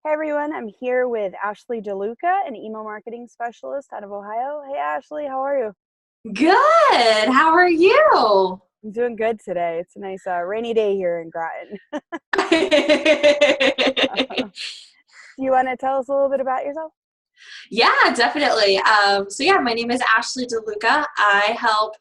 Hey everyone, I'm here with Ashley DeLuca, an email marketing specialist out of Ohio. Hey Ashley, how are you? Good. How are you? I'm doing good today. It's a nice rainy day here in Groton. Do you want to tell us a little bit about yourself? Yeah, definitely. So my name is Ashley DeLuca. I help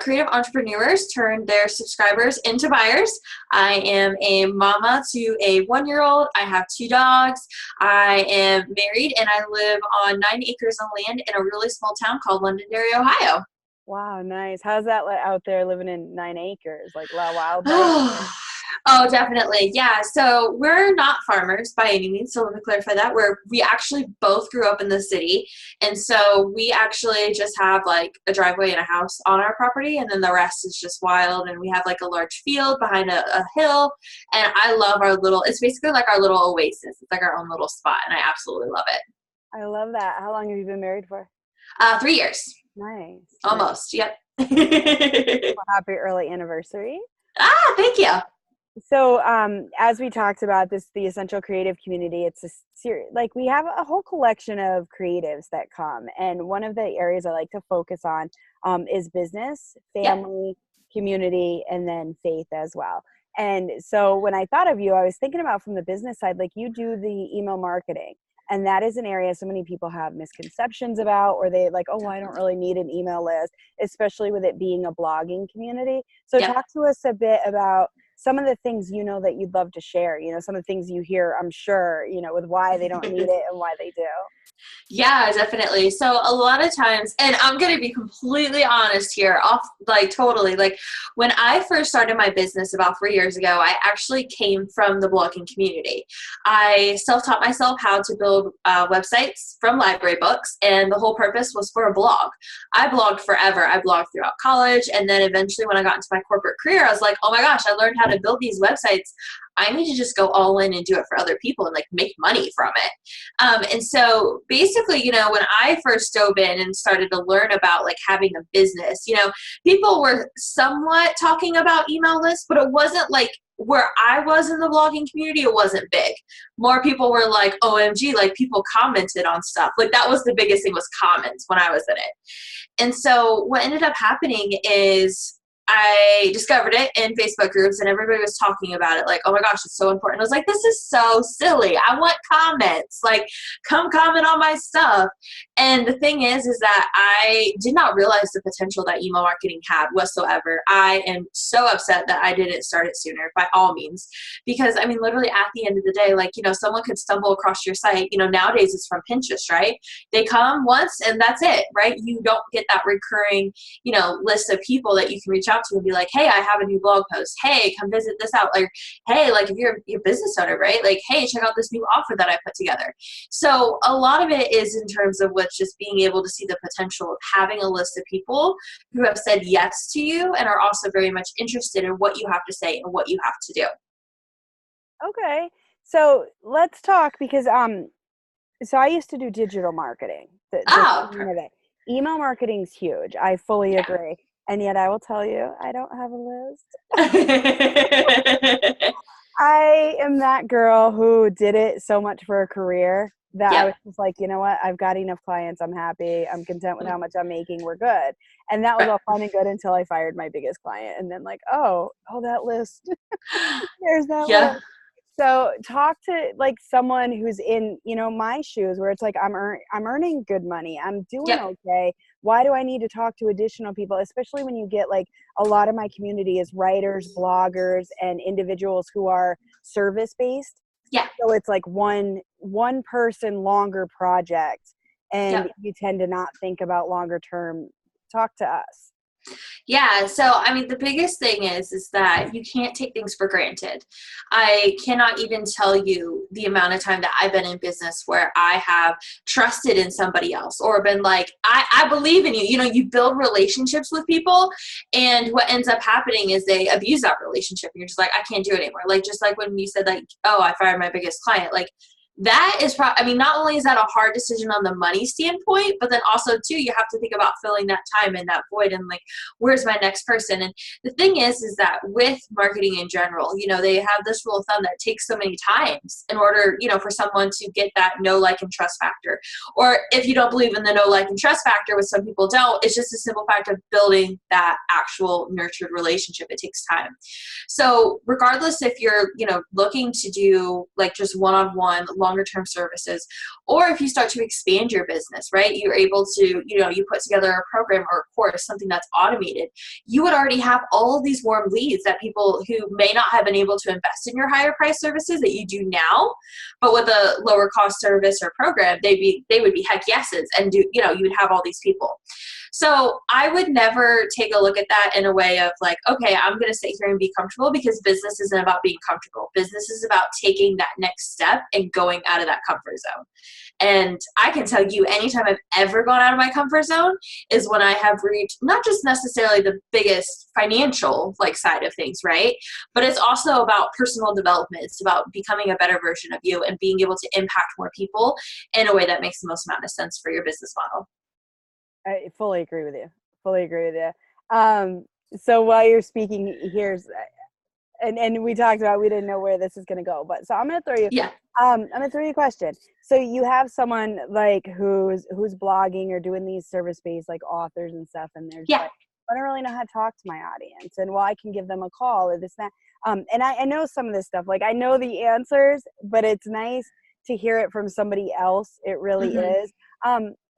creative entrepreneurs turn their subscribers into buyers. I am a mama to a 1-year-old. I have 2 dogs. I am married and I live on 9 acres of land in a really small town called Londonderry, Ohio. Wow, nice. How's that out there living in 9 acres? Like wild life? Oh, definitely. Yeah. So we're not farmers by any means. So let me clarify that. We actually both grew up in the city. And so we actually just have like a driveway and a house on our property. And then the rest is just wild. And we have like a large field behind a hill. And I love it's basically like our little oasis. It's like our own little spot. And I absolutely love it. I love that. How long have you been married for? 3 years. Nice, nice. Almost. Yep. Well, happy early anniversary. Thank you. So, as we talked about this, the Essential Creative Community, it's a series, like we have a whole collection of creatives that come. And one of the areas I like to focus on is business, Yep. family, community, and then faith as well. And so when I thought of you, I was thinking about from the business side, like you do the email marketing. And that is an area so many people have misconceptions about, or they like, oh, I don't really need an email list, especially with it being a blogging community. So Yep. talk to us a bit about some of the things that you'd love to share, some of the things you hear, I'm sure, with why they don't need it and why they do. Yeah, definitely. So a lot of times, and I'm going to be completely honest here, off like totally, like when I first started my business about 3 years ago, I actually came from the blogging community. I self-taught myself how to build websites from library books, and the whole purpose was for a blog. I blogged forever. I blogged throughout college, and then eventually when I got into my corporate career, I was like, oh my gosh, I learned how to build these websites. I need to just go all in and do it for other people and like make money from it. And so basically, when I first dove in and started to learn about like having a business, people were somewhat talking about email lists, but it wasn't like where I was in the blogging community, it wasn't big. More people were like, OMG, like people commented on stuff. Like that was the biggest thing, was comments when I was in it. And so what ended up happening is I discovered it in Facebook groups and everybody was talking about it like, oh my gosh, it's so important. I was like, this is so silly. I want comments. Like, come comment on my stuff. And the thing is that I did not realize the potential that email marketing had whatsoever. I am so upset that I didn't start it sooner by all means. Because I mean, literally at the end of the day, like, someone could stumble across your site. Nowadays it's from Pinterest, right? They come once and that's it, right? You don't get that recurring list of people that you can reach out to and be like, hey, I have a new blog post. Hey, come visit this out. Like, hey, like if you're a business owner, right? Like, hey, check out this new offer that I put together. So a lot of it is in terms of what's just being able to see the potential of having a list of people who have said yes to you and are also very much interested in what you have to say and what you have to do. Okay. So let's talk because so I used to do digital marketing. Oh, Email marketing's huge. I fully yeah. agree. And yet I will tell you, I don't have a list. I am that girl who did it so much for a career that I was Yep. just like, you know what? I've got enough clients. I'm happy. I'm content with how much I'm making. We're good. And that was all fine and good until I fired my biggest client. And then like, oh, that list. There's that list. Yeah. So talk to like someone who's in, my shoes where it's like I'm earning good money. I'm doing Yep. okay. Why do I need to talk to additional people, especially when you get like a lot of my community is writers, bloggers, and individuals who are service based. Yeah. So it's like one person longer project and Yep. you tend to not think about longer term. Talk to us. Yeah, so I mean, the biggest thing is that you can't take things for granted. I cannot even tell you the amount of time that I've been in business where I have trusted in somebody else or been like, I believe in you. You build relationships with people, and what ends up happening is they abuse that relationship, and you're just like, I can't do it anymore. Like, just like when you said, like, oh, I fired my biggest client. Like, that is I mean, not only is that a hard decision on the money standpoint, but then also too, you have to think about filling that time and that void and like, where's my next person? And the thing is that with marketing in general, you know, they have this rule of thumb that it takes so many times in order, you know, for someone to get that know, like, and trust factor. Or if you don't believe in the know, like, and trust factor, which some people don't, it's just a simple fact of building that actual nurtured relationship. It takes time. So regardless if you're, you know, looking to do like just one-on-one longer term services, or if you start to expand your business, right, you're able to, you know, you put together a program or a course, something that's automated, you would already have all of these warm leads that people who may not have been able to invest in your higher price services that you do now, but with a lower cost service or program, they would be heck yeses, and do, you know, you would have all these people. So I would never take a look at that in a way of like, okay, I'm going to sit here and be comfortable, because business isn't about being comfortable. Business is about taking that next step and going out of that comfort zone. And I can tell you, anytime I've ever gone out of my comfort zone is when I have reached not just necessarily the biggest financial like side of things, right? But it's also about personal development. It's about becoming a better version of you and being able to impact more people in a way that makes the most amount of sense for your business model. I fully agree with you. Fully agree with you. So while you're speaking, and we talked about, we didn't know where this is going to go, but so I'm going to throw you. Yeah. I'm going to throw you a question. So you have someone like who's blogging or doing these service-based like authors and stuff, and they're just like, I don't really know how to talk to my audience, and well, I can give them a call or this and that. And I know some of this stuff. Like I know the answers, but it's nice to hear it from somebody else. It really is.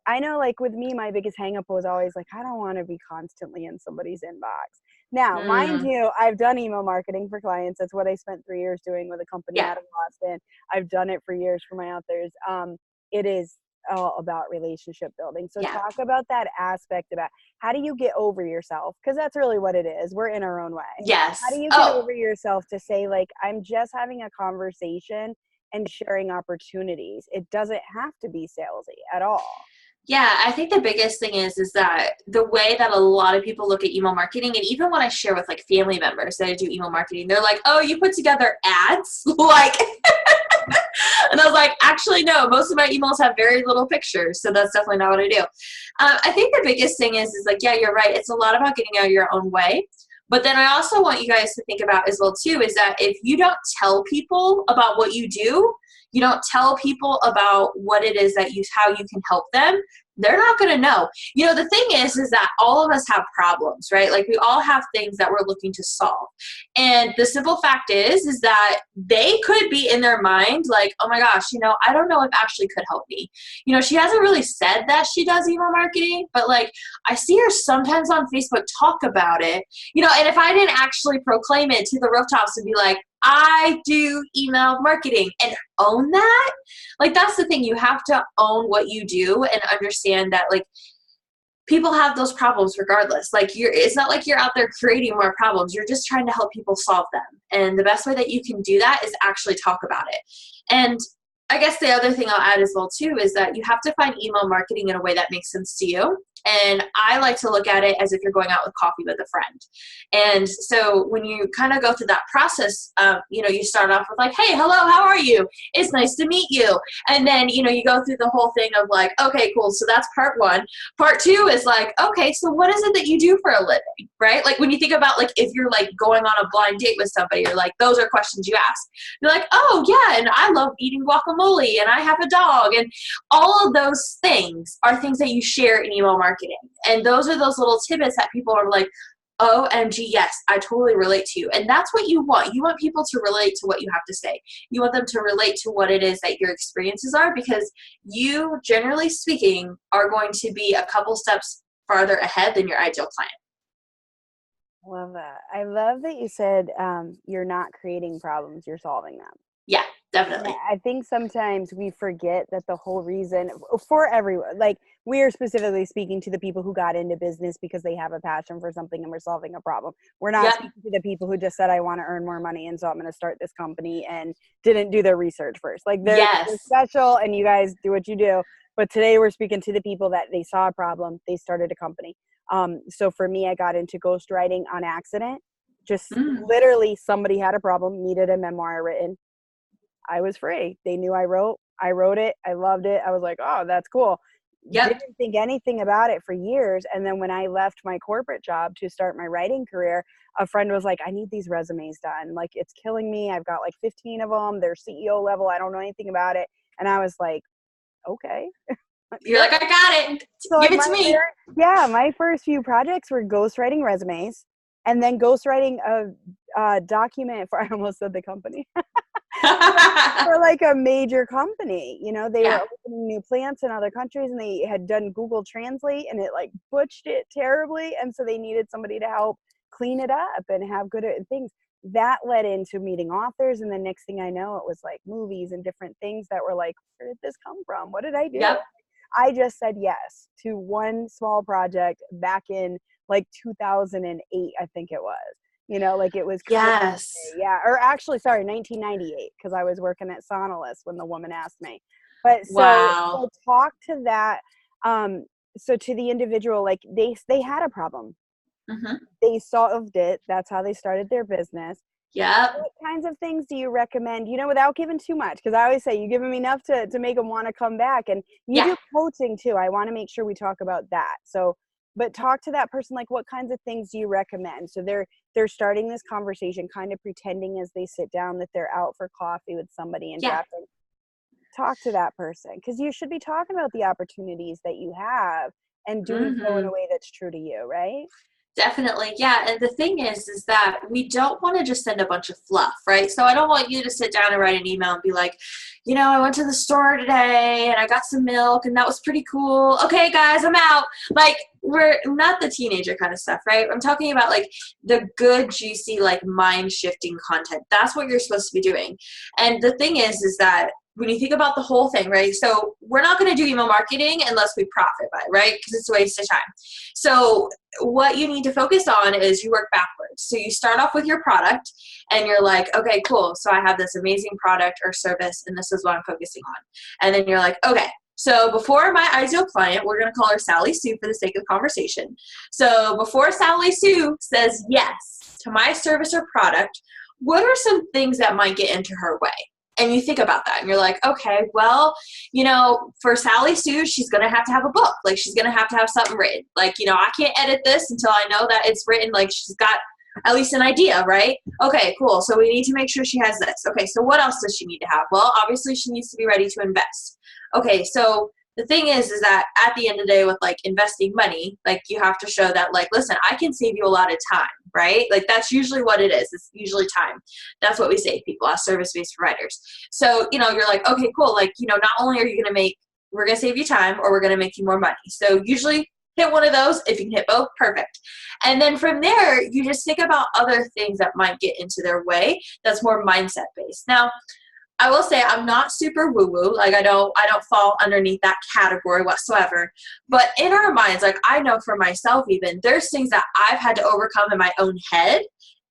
I know, like with me, my biggest hang up was always like, I don't want to be constantly in somebody's inbox. Now, mind you, I've done email marketing for clients. That's what I spent 3 years doing with a company out of Boston. I've done it for years for my authors. It is all about relationship building. So talk about that aspect about how do you get over yourself? Because that's really what it is. We're in our own way. Yes. How do you get over yourself to say, like, I'm just having a conversation and sharing opportunities? It doesn't have to be salesy at all. Yeah, I think the biggest thing is that the way that a lot of people look at email marketing, and even when I share with like family members that I do email marketing, they're like, oh, you put together ads? Like, and I was like, actually, no, most of my emails have very little pictures. So that's definitely not what I do. I think the biggest thing is like, yeah, you're right. It's a lot about getting out of your own way. But then I also want you guys to think about as well too, is that if you don't tell people about what you do, you don't tell people about what it is that how you can help them, they're not going to know. You know, the thing is that all of us have problems, right? Like we all have things that we're looking to solve. And the simple fact is that they could be in their mind like, oh my gosh, you know, I don't know if Ashley could help me. You know, she hasn't really said that she does email marketing, but like I see her sometimes on Facebook talk about it, you know, and if I didn't actually proclaim it to the rooftops and be like, I do email marketing and own that. Like, that's the thing. You have to own what you do and understand that, like, people have those problems regardless. Like, it's not like you're out there creating more problems. You're just trying to help people solve them. And the best way that you can do that is actually talk about it. And I guess the other thing I'll add as well, too, is that you have to find email marketing in a way that makes sense to you. And I like to look at it as if you're going out with coffee with a friend. And so when you kind of go through that process, you know, you start off with like, hey, hello, how are you? It's nice to meet you. And then, you know, you go through the whole thing of like, okay, cool. So that's part one. Part two is like, okay, so what is it that you do for a living, right? Like when you think about like, if you're like going on a blind date with somebody, you're like, those are questions you ask. You're like, oh yeah, and I love eating guacamole and I have a dog. And all of those things are things that you share in email marketing. And those are those little tidbits that people are like, OMG, yes, I totally relate to you. And that's what you want. You want people to relate to what you have to say. You want them to relate to what it is that your experiences are, because you, generally speaking, are going to be a couple steps farther ahead than your ideal client. Love that. I love that you said you're not creating problems, you're solving them. Yeah, definitely. I think sometimes we forget that the whole reason for everyone, like we are specifically speaking to the people who got into business because they have a passion for something and we're solving a problem. We're not speaking to the people who just said, I want to earn more money, and so I'm going to start this company and didn't do their research first. Like they're special and you guys do what you do. But today we're speaking to the people that they saw a problem, they started a company. So for me, I got into ghostwriting on accident. Just literally somebody had a problem, needed a memoir written. I was free. They knew I wrote. I wrote it. I loved it. I was like, oh, that's cool. Yep. Didn't think anything about it for years. And then when I left my corporate job to start my writing career, a friend was like, I need these resumes done. Like, it's killing me. I've got like 15 of them. They're CEO level. I don't know anything about it. And I was like, okay. You're like, I got it. So Give like it to me. my first few projects were ghostwriting resumes and then ghostwriting a document for, I almost said the company, for like a major company. You know, they were opening new plants in other countries and they had done Google Translate and it like butched it terribly. And so they needed somebody to help clean it up and have good things. That led into meeting authors. And the next thing I know, it was like movies and different things that were like, where did this come from? What did I do? Yep. I just said yes to one small project back in like 2008, I think it was. You know, like it was crazy. Yes. Yeah, or actually, sorry, 1998, because I was working at Sonolus when the woman asked me. But so talk to that. So to the individual, like they had a problem. Mm-hmm. They solved it. That's how they started their business. Yep. What kinds of things do you recommend, you know, without giving too much? Because I always say you give them enough to make them want to come back. And you do coaching too. I want to make sure we talk about that. So, but talk to that person, like what kinds of things do you recommend? So they're starting this conversation, kind of pretending as they sit down that they're out for coffee with somebody and drafting. Talk to that person, because you should be talking about the opportunities that you have and doing so in a way that's true to you, right? Definitely. Yeah. And the thing is that we don't want to just send a bunch of fluff, right? So I don't want you to sit down and write an email and be like, you know, I went to the store today and I got some milk and that was pretty cool. Okay, guys, I'm out. Like, we're not the teenager kind of stuff, right? I'm talking about like the good, juicy, like mind shifting content. That's what you're supposed to be doing. And the thing is that when you think about the whole thing, right? So we're not going to do email marketing unless we profit by it, right? Because it's a waste of time. So what you need to focus on is you work backwards. So you start off with your product and you're like, okay, cool. So I have this amazing product or service and this is what I'm focusing on. And then you're like, okay, so before my ideal client, we're going to call her Sally Sue for the sake of conversation. So before Sally Sue says yes to my service or product, what are some things that might get into her way? And you think about that and you're like, okay, well, you know, for Sally Sue, she's going to have a book. Like she's going to have something written. Like, you know, I can't edit this until I know that it's written. Like she's got at least an idea, right? Okay, cool. So we need to make sure she has this. Okay, so what else does she need to have? Well, obviously she needs to be ready to invest. Okay, so the thing is that at the end of the day with like investing money, like you have to show that like, listen, I can save you a lot of time, right? Like that's usually what it is. It's usually time. That's what we save people as service-based providers. So, you know, you're like, okay, cool. Like, you know, not only are you going to we're going to save you time or we're going to make you more money. So usually hit one of those. If you can hit both, perfect. And then from there, you just think about other things that might get into their way. That's more mindset based. Now, I will say I'm not super woo-woo. Like I don't fall underneath that category whatsoever. But in our minds, like I know for myself even, there's things that I've had to overcome in my own head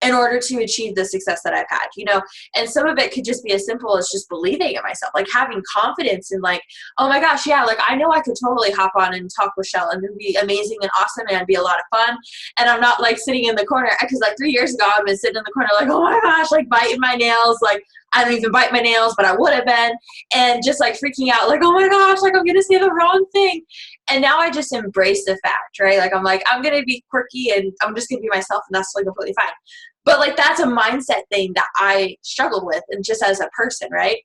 in order to achieve the success that I've had, you know, and some of it could just be as simple as just believing in myself, like having confidence in like, oh my gosh, yeah, like I know I could totally hop on and talk with Shell and it'd be amazing and awesome and it'd be a lot of fun. And I'm not like sitting in the corner, because like 3 years ago, I've been sitting in the corner like, oh my gosh, like biting my nails, like I don't even bite my nails, but I would have been, and just like freaking out, like, oh my gosh, like I'm going to say the wrong thing. And now I just embrace the fact, right? Like I'm like, I'm going to be quirky and I'm just going to be myself and that's like completely fine. But like that's a mindset thing that I struggle with and just as a person, right?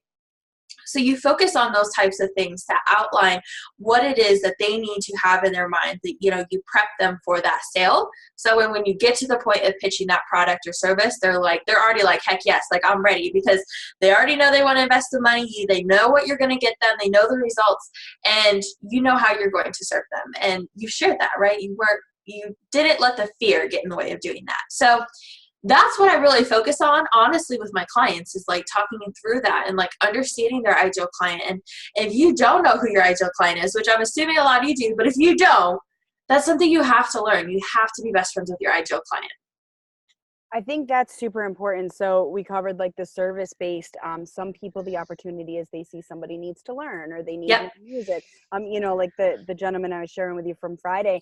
So you focus on those types of things to outline what it is that they need to have in their mind, that, you know, you prep them for that sale. So when you get to the point of pitching that product or service, they're already like, heck yes, like I'm ready, because they already know they want to invest the money. They know what you're going to get them. They know the results, and you know how you're going to serve them. And you shared that, right? You didn't let the fear get in the way of doing that. So that's what I really focus on, honestly, with my clients, is like talking through that and like understanding their ideal client. And if you don't know who your ideal client is, which I'm assuming a lot of you do, but if you don't, that's something you have to learn. You have to be best friends with your ideal client. I think that's super important. So we covered like the service based. Some people, the opportunity is they see somebody needs to learn or they need Yep. more music. Like the gentleman I was sharing with you from Friday.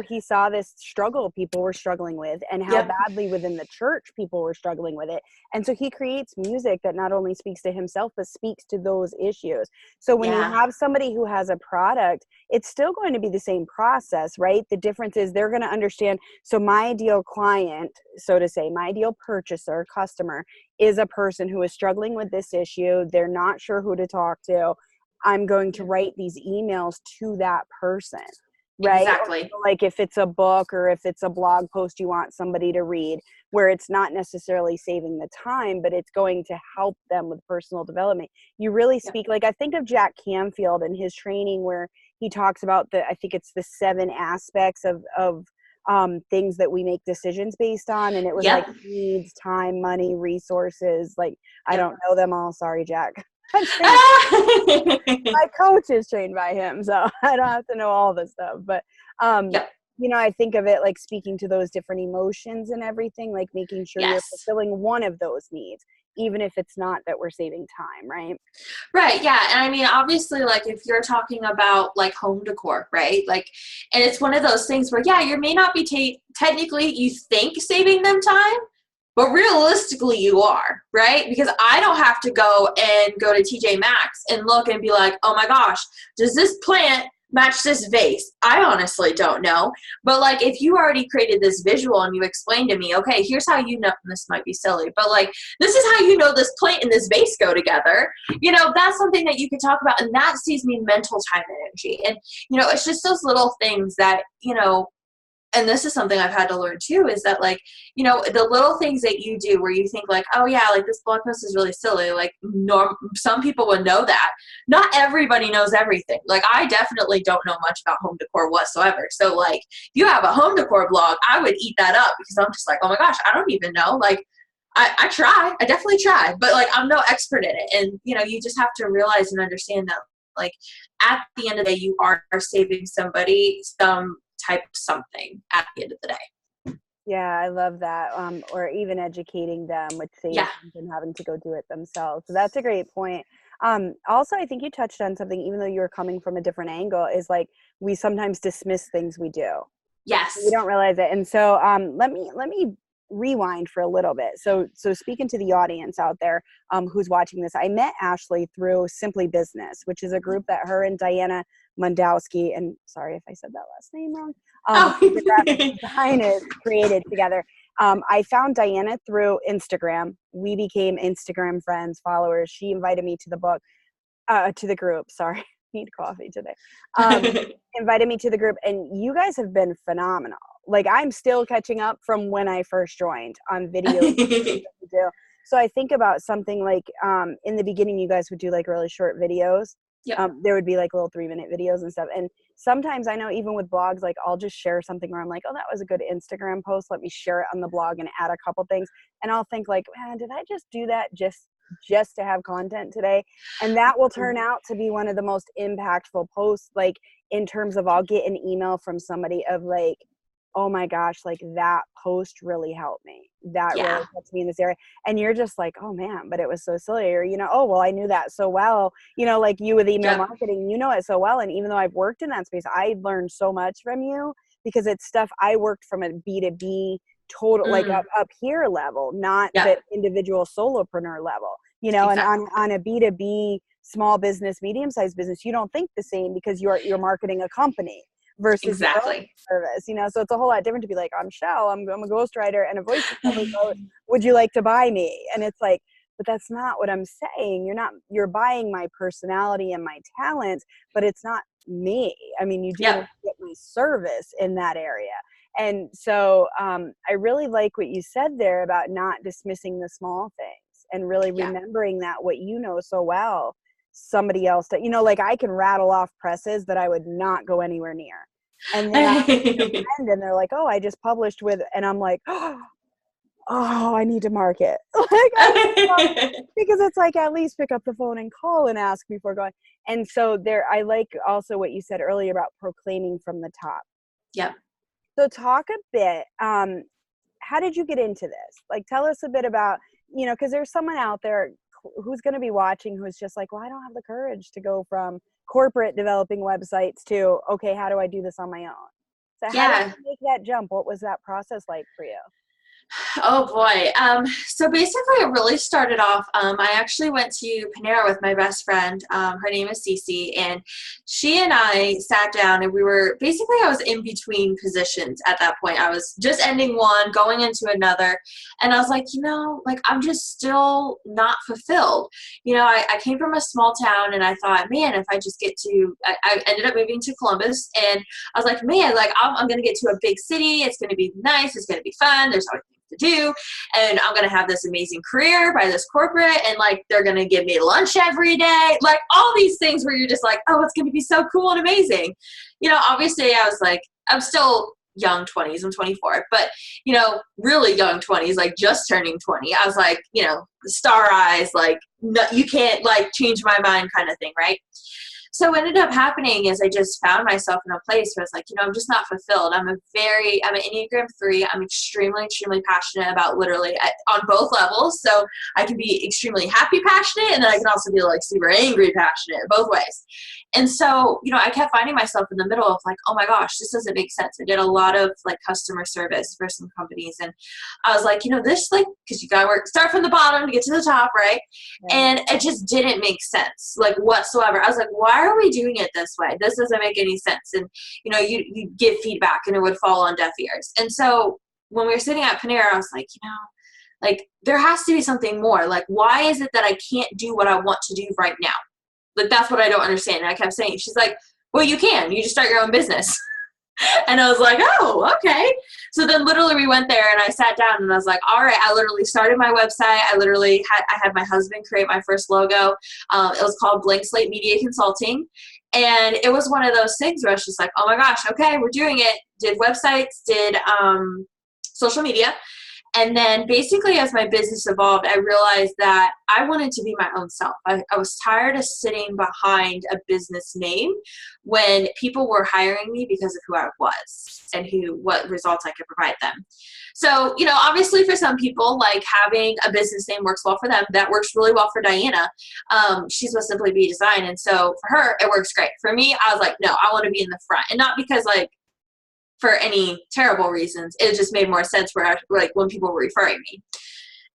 He saw this struggle people were struggling with, and how Yep. badly within the church people were struggling with it. And so he creates music that not only speaks to himself but speaks to those issues. So when you Yeah. have somebody who has a product, it's still going to be the same process, right? The difference is they're going to understand. So my ideal client, so to say, my ideal purchaser, customer, is a person who is struggling with this issue. They're not sure who to talk to. I'm going to write these emails to that person, right? Or Exactly. like if it's a book or if it's a blog post you want somebody to read, where it's not necessarily saving the time, but it's going to help them with personal development. You really Yep. speak, like I think of Jack Canfield and his training where he talks about I think it's the 7 aspects of things that we make decisions based on. And it was like Yep. needs, time, money, resources. Like, I Yep. don't know them all. Sorry, Jack. Ah! My coach is trained by him, so I don't have to know all the stuff. But, Yep. I think of it like speaking to those different emotions and everything, like making sure you're Yes. fulfilling one of those needs, even if it's not that we're saving time, right? Right. Yeah. And I mean, obviously, like if you're talking about like home decor, right? Like, and it's one of those things where, yeah, you may not be technically, you think saving them time, but realistically you are, right? Because I don't have to go to TJ Maxx and look and be like, oh my gosh, does this plant match this vase? I honestly don't know. But like if you already created this visual and you explained to me, okay, here's how you know, this might be silly, but like this is how you know this plant and this vase go together. That's something that you could talk about, and that saves me mental time and energy. And it's just those little things that and this is something I've had to learn too, is that like, the little things that you do where you think like, oh yeah, like this blog post is really silly. Like some people would know that. Not everybody knows everything. Like I definitely don't know much about home decor whatsoever. So like if you have a home decor blog, I would eat that up because I'm just like, oh my gosh, I don't even know. Like I definitely try, but like I'm no expert in it. And you just have to realize and understand that like at the end of the day, you are saving somebody some type of something at the end of the day. Yeah, I love that. Or even educating them, which Yeah. saves them having to go do it themselves. So that's a great point. Also, I think you touched on something, even though you were coming from a different angle, is like we sometimes dismiss things we do. We Yes. don't realize it. And so let me rewind for a little bit. So speaking to the audience out there who's watching this, I met Ashley through Simply Business, which is a group that her and Diana Mundowski, and sorry if I said that last name wrong, Oh. the graphic designers created together. I found Diana through Instagram. We became Instagram friends, followers. She invited me to the group. Sorry, need coffee today. Invited me to the group, and you guys have been phenomenal. Like I'm still catching up from when I first joined on videos. So I think about something like in the beginning, you guys would do like really short videos. Yep. There would be like little 3-minute videos and stuff. And sometimes I know even with blogs, like I'll just share something where I'm like, oh, that was a good Instagram post. Let me share it on the blog and add a couple things. And I'll think like, man, did I just do that just to have content today? And that will turn out to be one of the most impactful posts, like in terms of I'll get an email from somebody of like, oh my gosh, like that post really helped me. That Yeah. really helped me in this area. And you're just like, oh man, but it was so silly. Or, oh, well, I knew that so well, like you with email Yep. marketing, you know it so well. And even though I've worked in that space, I learned so much from you because it's stuff I worked from a B2B total, like up here level, not Yep. the individual solopreneur level, Exactly. and on a B2B small business, medium-sized business, you don't think the same because you're marketing a company versus your own Exactly. service, so it's a whole lot different to be like, I'm Shell, I'm a ghostwriter and a voice discovery coach. Would you like to buy me? And it's like, but that's not what I'm saying. You're buying my personality and my talents, but it's not me. I mean, you do Yep. get my service in that area. And so I really like what you said there about not dismissing the small things and really Yeah. remembering that what you know so well, somebody else that, like I can rattle off presses that I would not go anywhere near. And then I meet a friend and they're like, oh, I just published with, and I'm like, oh, I need to market. Because it's like, at least pick up the phone and call and ask before going. And so I like also what you said earlier about proclaiming from the top. Yep. So talk a bit. how did you get into this? Like, tell us a bit about, you know, because there's someone out there who's going to be watching who's just like, well, I don't have the courage to go from corporate developing websites to, okay, how do I do this on my own? So how did Yeah. you make that jump? What was that process like for you? Oh boy. So basically it really started off, I actually went to Panera with my best friend. Her name is Cece, and she and I sat down and I was in between positions at that point. I was just ending one, going into another. And I was like, like I'm just still not fulfilled. I came from a small town and I thought, man, if I just I ended up moving to Columbus, and I was like, man, like I'm going to get to a big city. It's going to be nice. It's going to be fun. There's always to do, and I'm gonna have this amazing career by this corporate, and like they're gonna give me lunch every day, like all these things where you're just like, oh, it's gonna be so cool and amazing. Obviously I was like, I'm still young 20s, I'm 24, but really young 20s, like just turning 20. I was like, star eyes, like no, you can't like change my mind kind of thing, right? So what ended up happening is I just found myself in a place where I was like, I'm just not fulfilled. I'm an Enneagram 3. I'm extremely, extremely passionate about literally on both levels. So I can be extremely happy, passionate, and then I can also be like super angry, passionate, both ways. And so, I kept finding myself in the middle of like, oh my gosh, this doesn't make sense. I did a lot of like customer service for some companies. And I was like, this like, cause you gotta start from the bottom to get to the top. Right. Yeah. And it just didn't make sense like whatsoever. I was like, why are we doing it this way? This doesn't make any sense. And, you give feedback and it would fall on deaf ears. And so when we were sitting at Panera, I was like, like there has to be something more. Like, why is it that I can't do what I want to do right now? Like, that's what I don't understand. And I kept saying, she's like, well, you just start your own business. And I was like, oh, okay. So then literally we went there and I sat down and I was like, all right, I literally started my website. I had my husband create my first logo. It was called Blank Slate Media Consulting. And it was one of those things where I was just like, oh my gosh, okay, we're doing it. Did websites, did social media. And then basically as my business evolved, I realized that I wanted to be my own self. I was tired of sitting behind a business name when people were hiring me because of who I was and what results I could provide them. So, obviously for some people, like having a business name works well for them. That works really well for Diana. She's with Simply Be Design. And so for her, it works great. For me, I was like, no, I want to be in the front, and not because like, for any terrible reasons. It just made more sense like when people were referring me.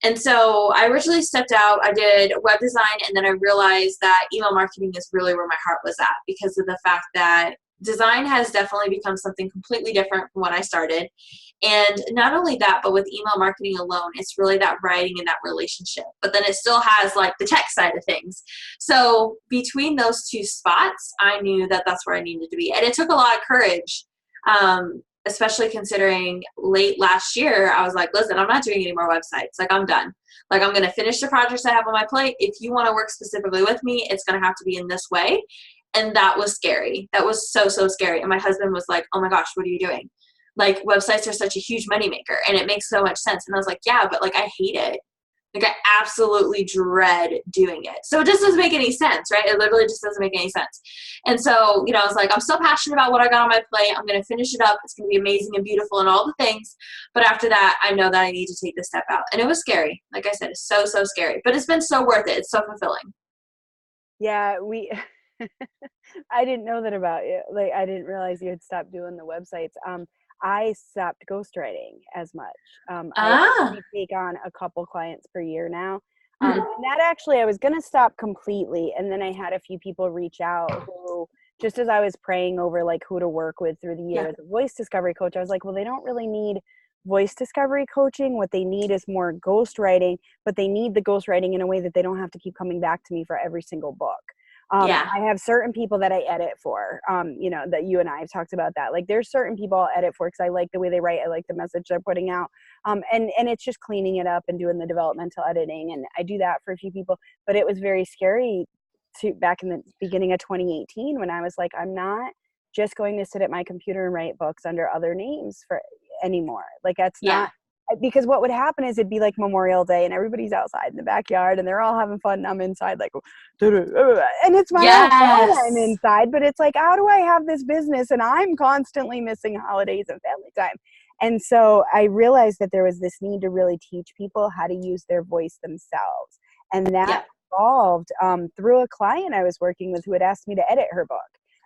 And so I originally stepped out, I did web design, and then I realized that email marketing is really where my heart was at because of the fact that design has definitely become something completely different from when I started. And not only that, but with email marketing alone, it's really that writing and that relationship. But then it still has like the tech side of things. So between those two spots, I knew that that's where I needed to be. And it took a lot of courage. Especially considering late last year, I was like, listen, I'm not doing any more websites. Like, I'm done. Like, I'm going to finish the projects I have on my plate. If you want to work specifically with me, it's going to have to be in this way. And that was scary. That was so, so scary. And my husband was like, oh my gosh, what are you doing? Like, websites are such a huge moneymaker and it makes so much sense. And I was like, yeah, but like, I hate it. Like, I absolutely dread doing it. So it just doesn't make any sense, right? It literally just doesn't make any sense. And so, I was like, I'm still passionate about what I got on my plate. I'm going to finish it up. It's going to be amazing and beautiful and all the things. But after that, I know that I need to take this step out. And it was scary. Like I said, it's so, so scary. But it's been so worth it. It's so fulfilling. Yeah, I didn't know that about you. Like, I didn't realize you had stopped doing the websites. I stopped ghostwriting as much. I only take on a couple clients per year now. And that actually, I was going to stop completely. And then I had a few people reach out who, just as I was praying over like who to work with through the year, the voice discovery coach, I was like, well, they don't really need voice discovery coaching. What they need is more ghostwriting, but they need the ghostwriting in a way that they don't have to keep coming back to me for every single book. I have certain people that I edit for, that you and I have talked about that. Like, there's certain people I'll edit for because I like the way they write. I like the message they're putting out. And it's just cleaning it up and doing the developmental editing. And I do that for a few people, but it was very scary back in the beginning of 2018 when I was like, I'm not just going to sit at my computer and write books under other names for anymore. Like, that's not. Because what would happen is it'd be like Memorial Day and everybody's outside in the backyard and they're all having fun and I'm inside like, and it's my own fault I'm inside, but it's like, how do I have this business and I'm constantly missing holidays and family time? And so I realized that there was this need to really teach people how to use their voice themselves. And that evolved through a client I was working with who had asked me to edit her book.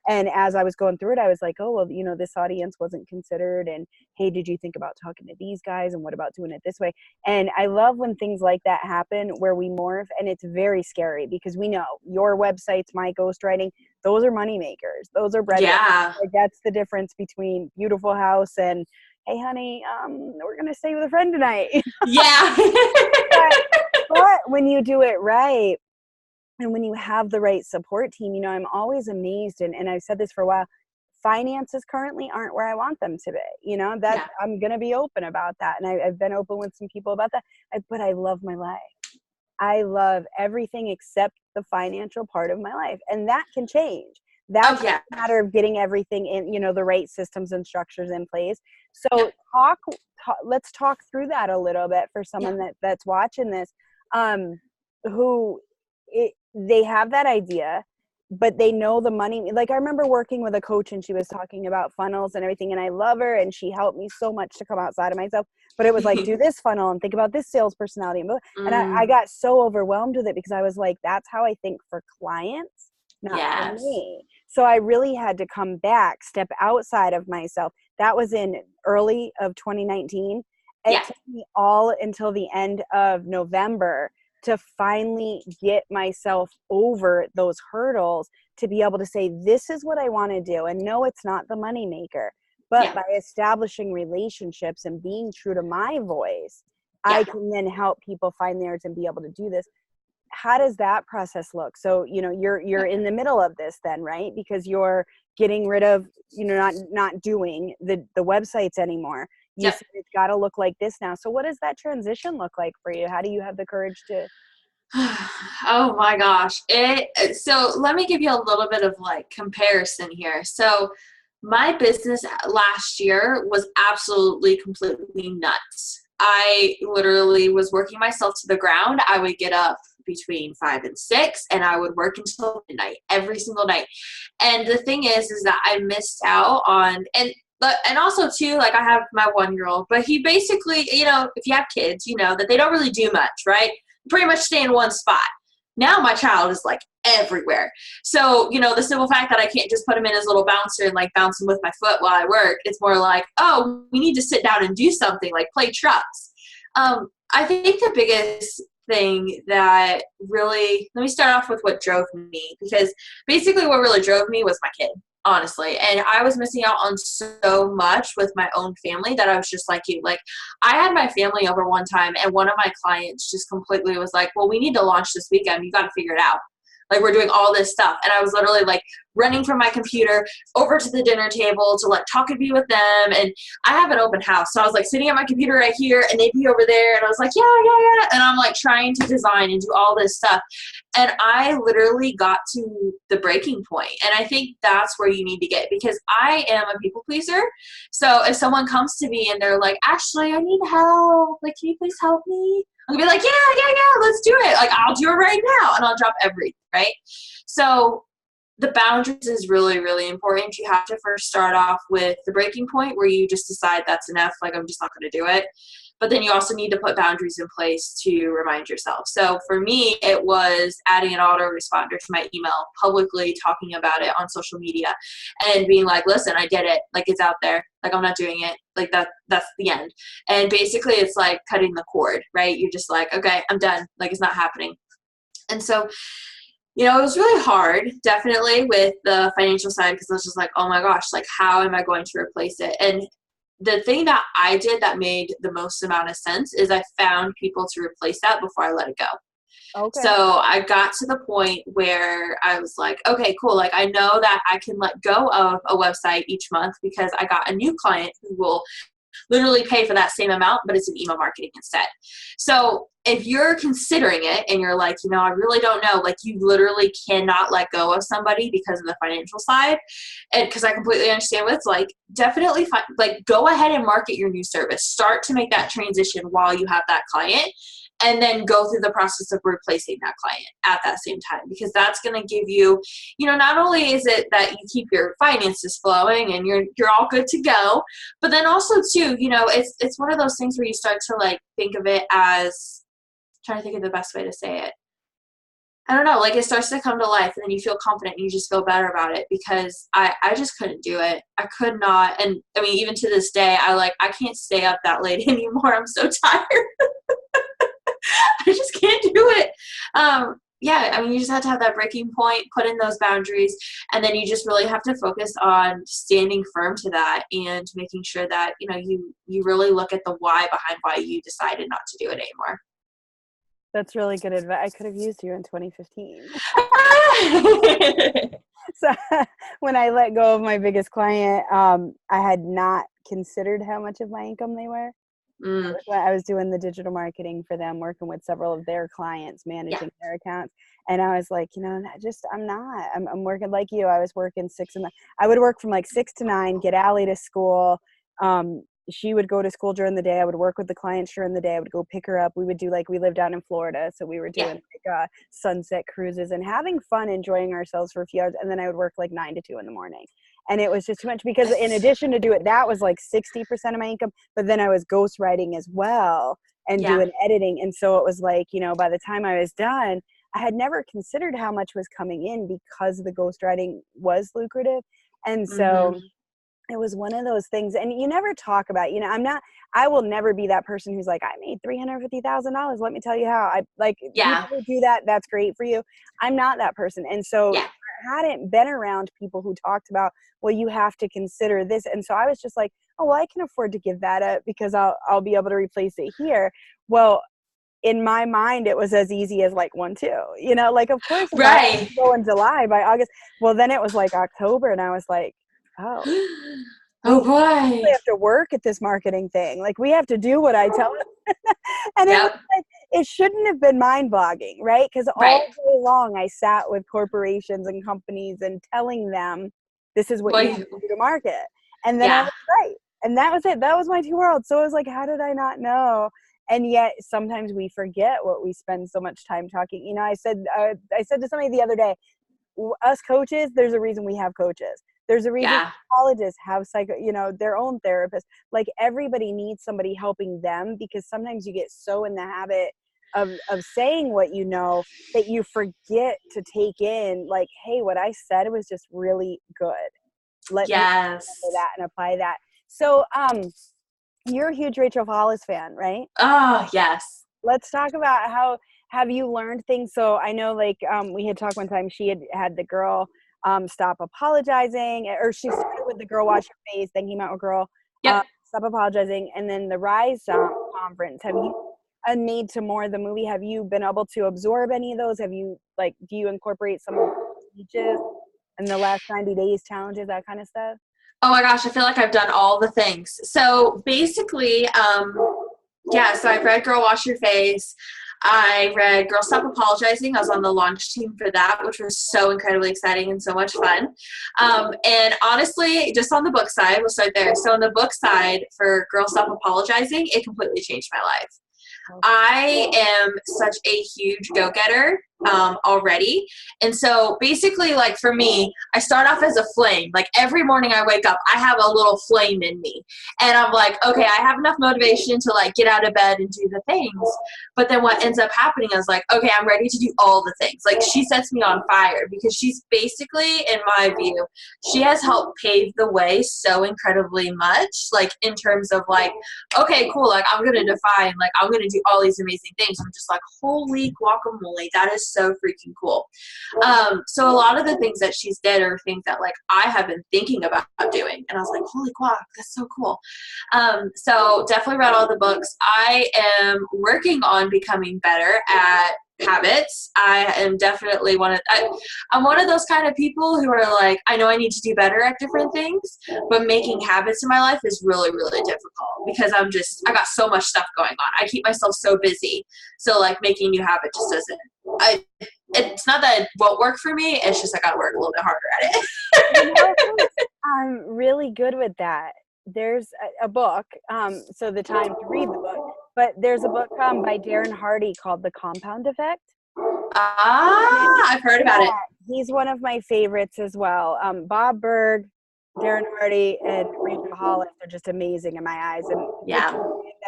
And as I was going through it, I was like, oh, well, you know, this audience wasn't considered. And hey, did you think about talking to these guys? And what about doing it this way? And I love when things like that happen where we morph. And it's very scary because we know your websites, my ghostwriting, those are money makers. Those are bread. Yeah. Like, that's the difference between beautiful house and, hey, honey, we're going to stay with a friend tonight. Yeah. but when you do it right, and when you have the right support team, you know, I'm always amazed, and I've said this for a while, finances currently aren't where I want them to be, you know, that I'm going to be open about that. And I've been open with some people about that, but I love my life. I love everything except the financial part of my life. And that can change. That's a matter of getting everything in, you know, the right systems and structures in place. So let's talk through that a little bit for someone that's watching this, they have that idea, but they know the money. Like, I remember working with a coach and she was talking about funnels and everything, and I love her and she helped me so much to come outside of myself. But it was like, do this funnel and think about this sales personality. And I got so overwhelmed with it because I was like, that's how I think for clients, not for me. So I really had to come back, step outside of myself. That was in early of 2019. It took me all until the end of November to finally get myself over those hurdles to be able to say, this is what I want to do. And no, it's not the money maker, but by establishing relationships and being true to my voice, I can then help people find theirs and be able to do this. How does that process look? So, you know, you're in the middle of this then, right? Because you're getting rid of, you know, not doing the websites anymore. You said it's got to look like this now. So what does that transition look like for you? How do you have the courage to? Oh my gosh. So let me give you a little bit of like comparison here. So my business last year was absolutely completely nuts. I literally was working myself to the ground. I would get up between 5 and 6 and I would work until midnight every single night. And the thing is that I missed out on, and also too, like, I have my 1-year-old, but he basically, you know, if you have kids, you know that they don't really do much, right? Pretty much stay in one spot. Now my child is like everywhere. So, you know, the simple fact that I can't just put him in his little bouncer and like bounce him with my foot while I work, it's more like, oh, we need to sit down and do something, like play trucks. I think the biggest thing that really, let me start off with what drove me, because basically what really drove me was my kid, honestly. And I was missing out on so much with my own family that I was just like you. Like, I had my family over one time and one of my clients just completely was like, well, we need to launch this weekend. You got to figure it out. Like, we're doing all this stuff. And I was literally like running from my computer over to the dinner table to like talk and be with them. And I have an open house. So I was like sitting at my computer right here and they'd be over there. And I was like, yeah. And I'm like trying to design and do all this stuff. And I literally got to the breaking point. And I think that's where you need to get, because I am a people pleaser. So if someone comes to me and they're like, Ashley, I need help. Like, can you please help me? I'll be like, yeah, let's do it. Like, I'll do it right now. And I'll drop everything, right? So the boundaries is really, really important. You have to first start off with the breaking point where you just decide that's enough. Like, I'm just not going to do it. But then you also need to put boundaries in place to remind yourself. So for me, it was adding an autoresponder to my email, publicly talking about it on social media and being like, listen, I did it. Like, it's out there. Like, I'm not doing it. Like, that's the end. And basically it's like cutting the cord, right? You're just like, okay, I'm done. Like, it's not happening. And so, you know, it was really hard, definitely, with the financial side, because I was just like, oh my gosh, like, how am I going to replace it? And the thing that I did that made the most amount of sense is I found people to replace that before I let it go. Okay. So I got to the point where I was like, okay, cool. Like, I know that I can let go of a website each month because I got a new client who will literally pay for that same amount, but it's in email marketing instead. So if you're considering it and you're like, you know, I really don't know, like, you literally cannot let go of somebody because of the financial side. And because I completely understand what it's like, definitely like, go ahead and market your new service. Start to make that transition while you have that client. and then go through the process of replacing that client at that same time, because that's going to give you, not only is it that you keep your finances flowing and you're all good to go, but then also too, it's one of those things where you start to like think of it as, trying to think of the best way to say it. I don't know, like it starts to come to life, and then you feel confident and you just feel better about it, because I just couldn't do it. I could not. And I mean, even to this day, I can't stay up that late anymore. I'm so tired. I just can't do it. Yeah, I mean, you just have to have that breaking point, put in those boundaries, and then you just really have to focus on standing firm to that and making sure that, you really look at the why behind why you decided not to do it anymore. That's really good advice. I could have used you in 2015. So when I let go of my biggest client, I had not considered how much of my income they were. I was doing the digital marketing for them, working with several of their clients, managing their accounts. And I was like, I'm working like you. I was working I would work from like 6 to 9, get Allie to school. She would go to school during the day. I would work with the clients during the day. I would go pick her up. We would do we lived down in Florida. So we were doing sunset cruises and having fun, enjoying ourselves for a few hours. And then I would work 9 to 2 in the morning. And it was just too much, because in addition to do it, that was 60% of my income. But then I was ghostwriting as well and doing editing. And so it was by the time I was done, I had never considered how much was coming in, because the ghostwriting was lucrative. And so it was one of those things, and you never talk about, I will never be that person who's like, I made $350,000. Let me tell you how. You do that. That's great for you. I'm not that person. And so I hadn't been around people who talked about, well, you have to consider this. And so I was just like, oh, well, I can afford to give that up, because I'll be able to replace it here. Well, in my mind, it was as easy as 1, 2, of course, right. Go in July, by August. Well, then it was October, and I was like, oh boy, we have to work at this marketing thing. We have to do what I tell them. And it was it shouldn't have been mind-boggling, right? Because all day long I sat with corporations and companies and telling them, this is what you have to do to market. And then I was right. And that was it. That was my 2 worlds. So it was how did I not know? And yet sometimes we forget what we spend so much time talking. I said to somebody the other day, us coaches, there's a reason we have coaches. There's a reason psychologists have their own therapists. Everybody needs somebody helping them, because sometimes you get so in the habit of saying what you know that you forget to take in, hey, what I said was just really good. Let me remember that and apply that. So you're a huge Rachel Hollis fan, right? Oh, yes. Let's talk about how have you learned things. So I know we had talked one time, she had the girl stop apologizing, or she started with the girl wash your face, then came out with girl stop apologizing, and then the Rise conference. Have you made to more of the movie? Have you been able to absorb any of those? Have you do you incorporate some of the speeches in the last 90 days challenges, that kind of stuff? Oh my gosh, I feel like I've done all the things. So basically, so I've read Girl Wash Your Face. I read Girl Stop Apologizing. I was on the launch team for that, which was so incredibly exciting and so much fun. And honestly, just on the book side, we'll start there. So on the book side for Girl Stop Apologizing, it completely changed my life. I am such a huge go-getter already. And so basically, for me, I start off as a flame. Every morning I wake up, I have a little flame in me. And I'm like, okay, I have enough motivation to get out of bed and do the things. But then what ends up happening is okay, I'm ready to do all the things. She sets me on fire, because she's basically, in my view, she has helped pave the way so incredibly much, in terms of okay, cool, I'm going to define, I'm going to do all these amazing things. I'm just holy guacamole, that is so freaking cool. So a lot of the things that she's did are things that I have been thinking about doing, and I was like, holy guac, that's so cool. So definitely read all the books. I am working on becoming better at habits. I am definitely I'm one of those kind of people who are I know I need to do better at different things, but making habits in my life is really, really difficult, because I got so much stuff going on. I keep myself so busy. So making a new habit just doesn't, it's not that it won't work for me. It's just I got to work a little bit harder at it. I'm really good with that. There's a book. So the time to read the book But there's a book by Darren Hardy called The Compound Effect. I've heard about it. He's one of my favorites as well. Bob Berg, Darren Hardy, and Rachel Hollis are just amazing in my eyes. And Yeah.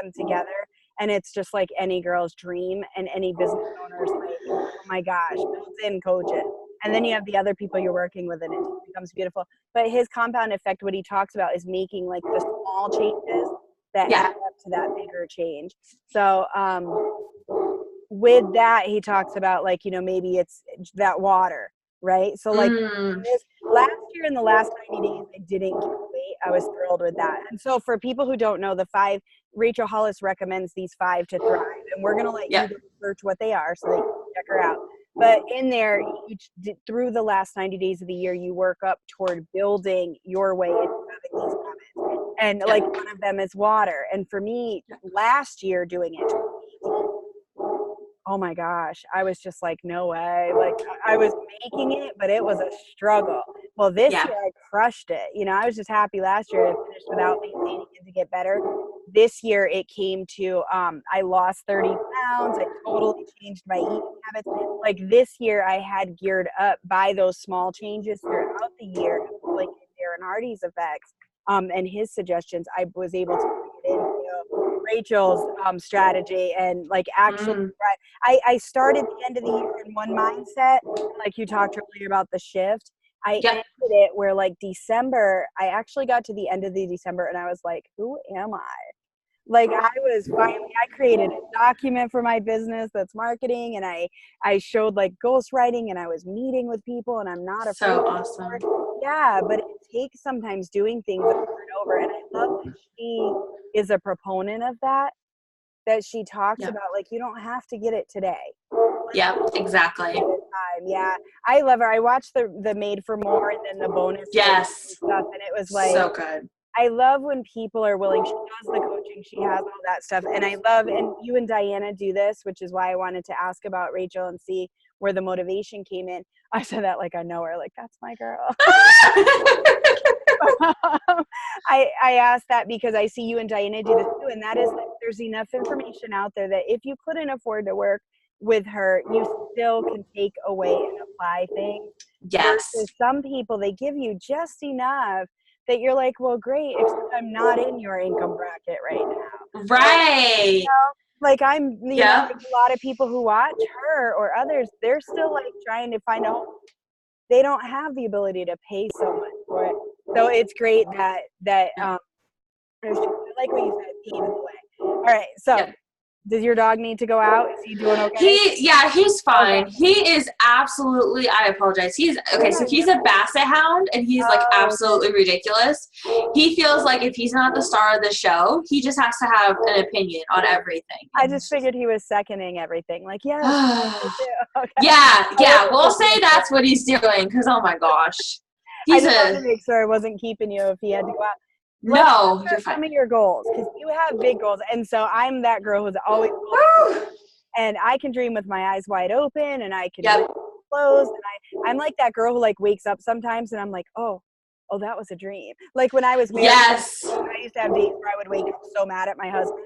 them together, and it's just like any girl's dream, and any business owner's like, oh my gosh, built in coaches. And then you have the other people you're working with, and it just becomes beautiful. But his compound effect, what he talks about is making like the small changes that add up to that bigger change. So with that, he talks about like, maybe it's that water, right? So like last year, in the last 90 days, I didn't gain weight. I was thrilled with that. And so for people who don't know, Rachel Hollis recommends these 5 to thrive, and we're going to let you research what they are so that you can check her out. But in there, through the last 90 days of the year, you work up toward building your way into having these habits. And like one of them is water. And for me, last year doing it, oh my gosh, I was just like, no way. Like I was making it, but it was a struggle. Well, this year I crushed it. I was just happy last year I finished without maintaining it to get better. This year it came to, I lost 30 pounds. I totally changed my eating habits. Like this year I had geared up by those small changes throughout the year, like Darren Hardy's effects and his suggestions. I was able to bring it into Rachel's strategy, and like actually I started the end of the year in one mindset, like you talked earlier about the shift. I ended it where like December, I actually got to the end of the December and I was like, who am I? Like I created a document for my business that's marketing, and I showed like ghostwriting, and I was meeting with people, and I'm not afraid. So awesome. Yeah, but it takes sometimes doing things over and over. And I love that she is a proponent of that she talks about like, you don't have to get it today. Yeah, exactly. Yeah, I love her. I watched the Made for More and then the bonus stuff, and it was like so good. I love when people are willing. She does the coaching, she has all that stuff, and I love, and you and Diana do this, which is why I wanted to ask about Rachel and see where the motivation came in. I said that like I know her, like that's my girl. I asked that because I see you and Diana do this too, and that is like there's enough information out there that if you couldn't afford to work with her, you still can take away and apply things. Yes. Versus some people, they give you just enough that you're like, well, great, except I'm not in your income bracket right now. Right. Like I'm, like a lot of people who watch her or others, they're still like trying to find a home. They don't have the ability to pay so much for it. So it's great that I like what you said, paving the way. All right, so does your dog need to go out? Is he doing okay? He's fine. Okay. He is absolutely, I apologize. He's so he's a basset hound, and he's like absolutely ridiculous. He feels like if he's not the star of the show, he just has to have an opinion on everything. I just figured he was seconding everything. Like, okay. We'll say that's what he's doing, because oh my gosh. I just wanted to make sure I wasn't keeping you if he had to go out. No, you're fine. Some of your goals, because you have big goals, and so I'm that girl who's always and I can dream with my eyes wide open, and I can close, and I'm like that girl who like wakes up sometimes, and I'm like, oh, that was a dream. Like when I was married, I used to have days where I would wake up so mad at my husband,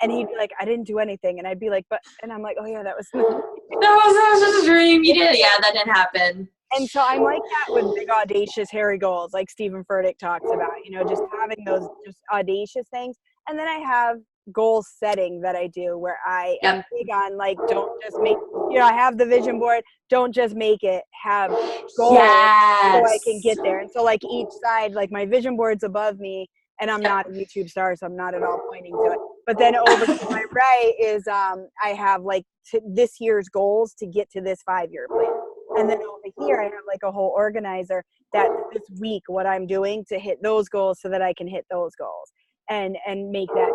and he'd be like, I didn't do anything, and I'd be like, and I'm like, oh yeah, that was just a dream. You did, that didn't happen. And so I'm like that with big, audacious, hairy goals, like Stephen Furtick talks about, just having those just audacious things. And then I have goal setting that I do where I am big on, like, don't just make, I have the vision board, don't just make it, have goals so I can get there. And so like each side, like my vision board's above me, and I'm not a YouTube star, so I'm not at all pointing to it. But then over to my right is I have like this year's goals to get to this 5-year plan. And then over here, I have like a whole organizer that this week what I'm doing to hit those goals so that I can hit those goals and make that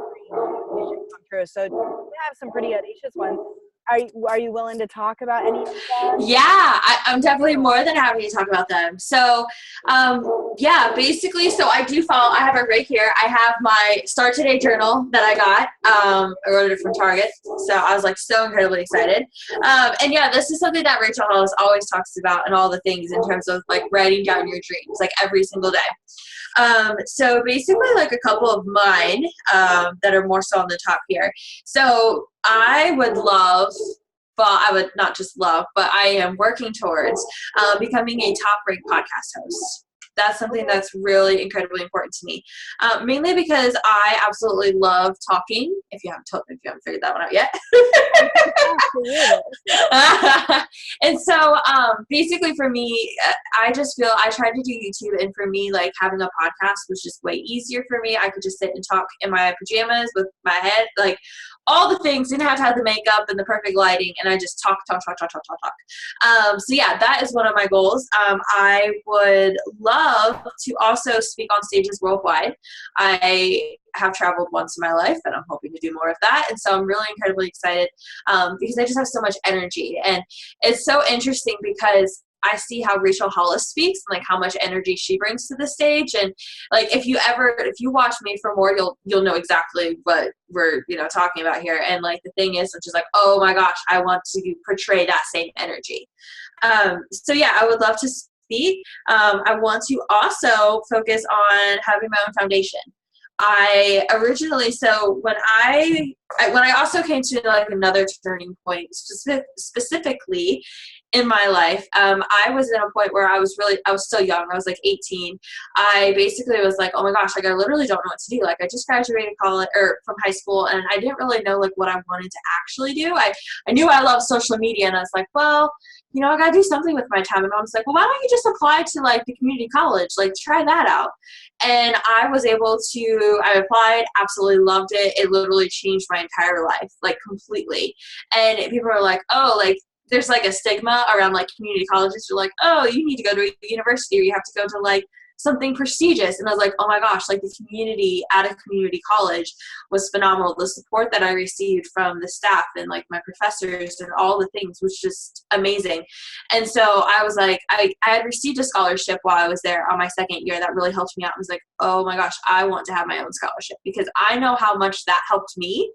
vision come true. So we have some pretty audacious ones. Are you willing to talk about any of them? Yeah, I'm definitely more than happy to talk about them. So Yeah, basically, so I have it right here. I have my Start Today journal that I got. I ordered it from Target. So I was like so incredibly excited. And yeah, this is something that Rachel Hollis always talks about and all the things in terms of like writing down your dreams, like every single day. So basically like a couple of mine that are more so on the top here. So I would love, well, I would not just love, but I am working towards becoming a top-ranked podcast host. That's something that's really incredibly important to me, mainly because I absolutely love talking. If you haven't figured that one out yet. And so basically for me, I just feel I tried to do YouTube, and for me, like having a podcast was just way easier for me. I could just sit and talk in my pajamas with my head, like all the things, didn't have to have the makeup and the perfect lighting, and I just talk. So yeah, that is one of my goals. I would love to also speak on stages worldwide. I have traveled once in my life, and I'm hoping to do more of that. And so I'm really incredibly excited because I just have so much energy. And it's so interesting because I see how Rachel Hollis speaks and like how much energy she brings to the stage. And like if you watch Made for More, you'll know exactly what we're talking about here. And like the thing is, I'm just like, oh my gosh, I want to portray that same energy. So yeah, I would love to speak. I want to also focus on having my own foundation. I originally, so when I also came to like another turning point specifically in my life, I was at a point where I was so young. I was like 18. I basically was like, oh my gosh, like I literally don't know what to do. Like I just graduated college or from high school, and I didn't really know like what I wanted to actually do. I knew I loved social media, and I was like, well, I got to do something with my time. And I was like, well, why don't you just apply to like the community college? Like try that out. And I applied, absolutely loved it. It literally changed my entire life, like completely. And people are like, oh, like there's like a stigma around like community colleges. You're like, oh, you need to go to a university, or you have to go to like something prestigious. And I was like, oh my gosh, like the community at a community college was phenomenal. The support that I received from the staff and like my professors and all the things was just amazing. And so I was like, I had received a scholarship while I was there on my second year that really helped me out. I was like, oh my gosh, I want to have my own scholarship, because I know how much that helped me